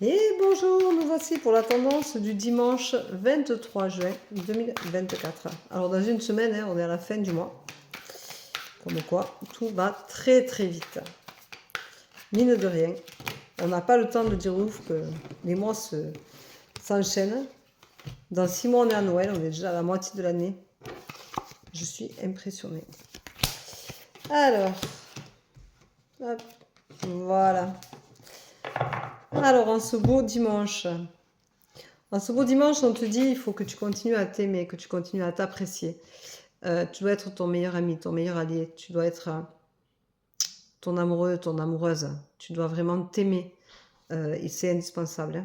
Et bonjour, nous voici pour la tendance du dimanche 23 juin 2024. Alors dans une semaine, on est à la fin du mois. Comme quoi, tout va très très vite. Mine de rien, on n'a pas le temps de dire ouf que les mois s'enchaînent. Dans 6 mois, on est à Noël, on est déjà à la moitié de l'année. Je suis impressionnée. Alors, hop, voilà. Alors, en ce beau dimanche, on te dit il faut que tu continues à t'aimer, que tu continues à t'apprécier. Tu dois être ton meilleur ami, ton meilleur allié. Tu dois être ton amoureux, ton amoureuse. Tu dois vraiment t'aimer. Et c'est indispensable.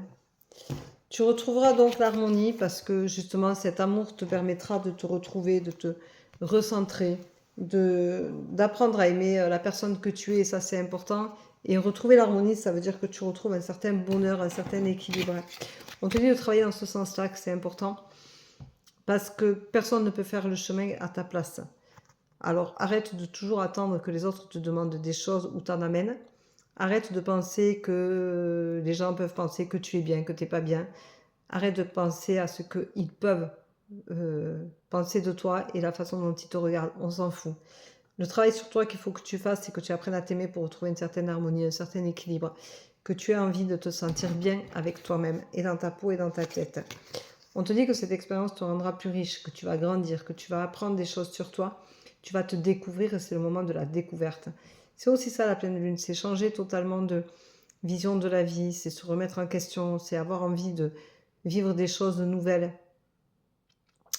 Tu retrouveras donc l'harmonie parce que justement cet amour te permettra de te retrouver, de te recentrer, d'apprendre à aimer la personne que tu es, et ça c'est important. Et retrouver l'harmonie, ça veut dire que tu retrouves un certain bonheur, un certain équilibre. On te dit de travailler dans ce sens-là, que c'est important, parce que personne ne peut faire le chemin à ta place. Alors arrête de toujours attendre que les autres te demandent des choses ou t'en amènent. Arrête de penser que les gens peuvent penser que tu es bien, que tu n'es pas bien. Arrête de penser à ce qu'ils peuvent penser de toi et la façon dont ils te regardent. On s'en fout. Le travail sur toi qu'il faut que tu fasses, c'est que tu apprennes à t'aimer pour retrouver une certaine harmonie, un certain équilibre. Que tu aies envie de te sentir bien avec toi-même et dans ta peau et dans ta tête. On te dit que cette expérience te rendra plus riche, que tu vas grandir, que tu vas apprendre des choses sur toi. Tu vas te découvrir et c'est le moment de la découverte. C'est aussi ça la pleine lune, c'est changer totalement de vision de la vie, c'est se remettre en question, c'est avoir envie de vivre des choses nouvelles,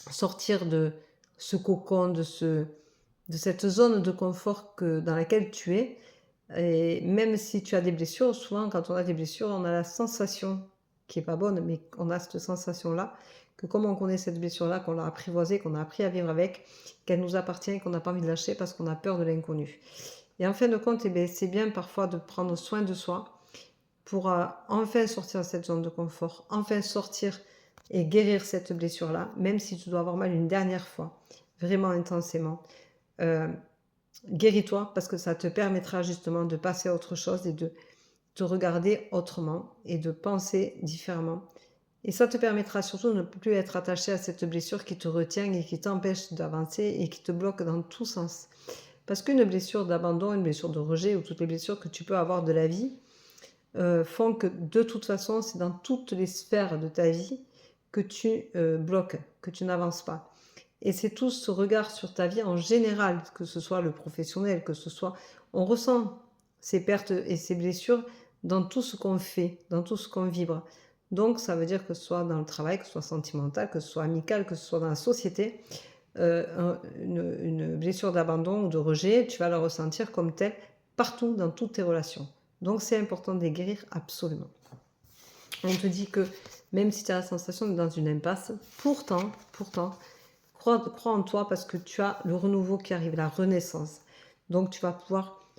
sortir de ce cocon, de cette zone de confort dans laquelle tu es. Et même si tu as des blessures, souvent quand on a des blessures, on a la sensation qui est pas bonne, mais on a cette sensation-là, que comme on connaît cette blessure-là, qu'on l'a apprivoisée, qu'on a appris à vivre avec, qu'elle nous appartient et qu'on n'a pas envie de lâcher parce qu'on a peur de l'inconnu. Et en fin de compte, c'est bien parfois de prendre soin de soi pour enfin sortir de cette zone de confort, enfin sortir et guérir cette blessure-là, même si tu dois avoir mal une dernière fois, vraiment intensément. Guéris-toi parce que ça te permettra justement de passer à autre chose et de te regarder autrement et de penser différemment. Et ça te permettra surtout de ne plus être attaché à cette blessure qui te retient et qui t'empêche d'avancer et qui te bloque dans tous sens. Parce qu'une blessure d'abandon, une blessure de rejet ou toutes les blessures que tu peux avoir de la vie font que de toute façon, c'est dans toutes les sphères de ta vie que tu bloques, que tu n'avances pas. Et c'est tout ce regard sur ta vie en général, que ce soit le professionnel, que ce soit... On ressent ces pertes et ces blessures dans tout ce qu'on fait, dans tout ce qu'on vibre. Donc ça veut dire que ce soit dans le travail, que ce soit sentimental, que ce soit amical, que ce soit dans la société, une blessure d'abandon ou de rejet, tu vas la ressentir comme telle partout dans toutes tes relations. Donc c'est important de les guérir absolument. On te dit que même si tu as la sensation d'être dans une impasse, pourtant, crois en toi parce que tu as le renouveau qui arrive, la renaissance. Donc tu vas pouvoir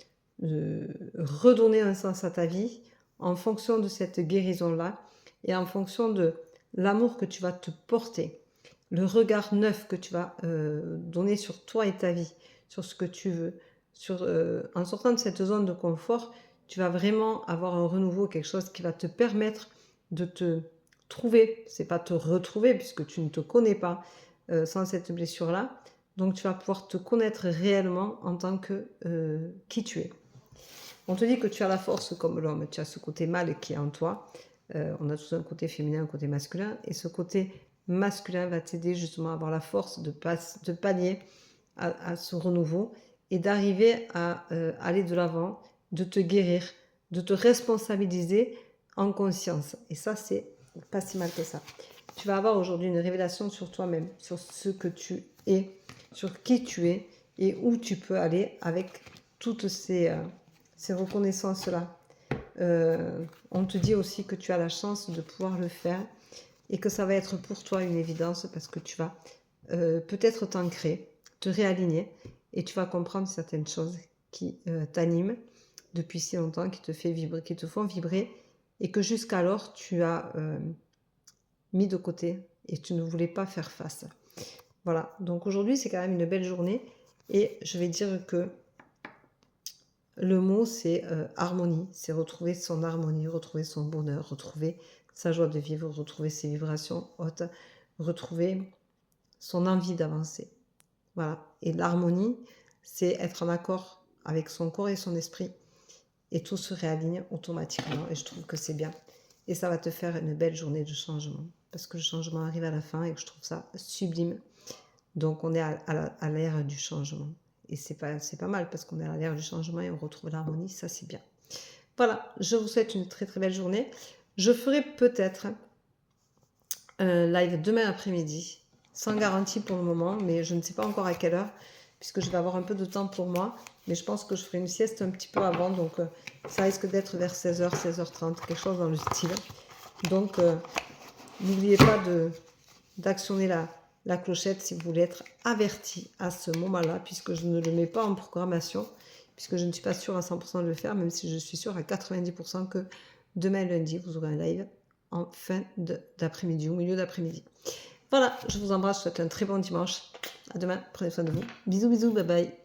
redonner un sens à ta vie en fonction de cette guérison-là et en fonction de l'amour que tu vas te porter, le regard neuf que tu vas donner sur toi et ta vie, sur ce que tu veux. En sortant de cette zone de confort, tu vas vraiment avoir un renouveau, quelque chose qui va te permettre de te trouver. C'est pas te retrouver puisque tu ne te connais pas sans cette blessure-là. Donc tu vas pouvoir te connaître réellement en tant que qui tu es. On te dit que tu as la force comme l'homme, tu as ce côté mâle qui est en toi. On a tous un côté féminin, un côté masculin. Et ce côté masculin va t'aider justement à avoir la force de pallier à ce renouveau et d'arriver à aller de l'avant, de te guérir, de te responsabiliser en conscience. Et ça, c'est pas si mal que ça. Tu vas avoir aujourd'hui une révélation sur toi-même, sur ce que tu es, sur qui tu es et où tu peux aller avec toutes ces reconnaissances-là. On te dit aussi que tu as la chance de pouvoir le faire et que ça va être pour toi une évidence parce que tu vas peut-être t'ancrer, te réaligner et tu vas comprendre certaines choses qui t'animent depuis si longtemps, qui te font vibrer et que jusqu'alors tu as mis de côté et tu ne voulais pas faire face. Voilà, donc aujourd'hui c'est quand même une belle journée et je vais dire que le mot, c'est harmonie. C'est retrouver son harmonie, retrouver son bonheur, retrouver sa joie de vivre, retrouver ses vibrations hautes, retrouver son envie d'avancer. Voilà. Et l'harmonie, c'est être en accord avec son corps et son esprit. Et tout se réaligne automatiquement. Et je trouve que c'est bien. Et ça va te faire une belle journée de changement. Parce que le changement arrive à la fin et que je trouve ça sublime. Donc on est à l'ère du changement. Et c'est pas mal parce qu'on est à l'ère du changement et on retrouve l'harmonie. Ça, c'est bien. Voilà. Je vous souhaite une très très belle journée. Je ferai peut-être un live demain après-midi. Sans garantie pour le moment. Mais je ne sais pas encore à quelle heure. Puisque je vais avoir un peu de temps pour moi. Mais je pense que je ferai une sieste un petit peu avant. Donc ça risque d'être vers 16h, 16h30. Quelque chose dans le style. Donc n'oubliez pas d'actionner la clochette si vous voulez être averti à ce moment-là, puisque je ne le mets pas en programmation, puisque je ne suis pas sûre à 100% de le faire, même si je suis sûre à 90% que demain lundi, vous aurez un live en fin d'après-midi, au milieu d'après-midi. Voilà, je vous embrasse, je vous souhaite un très bon dimanche. À demain, prenez soin de vous. Bisous, bisous, bye bye.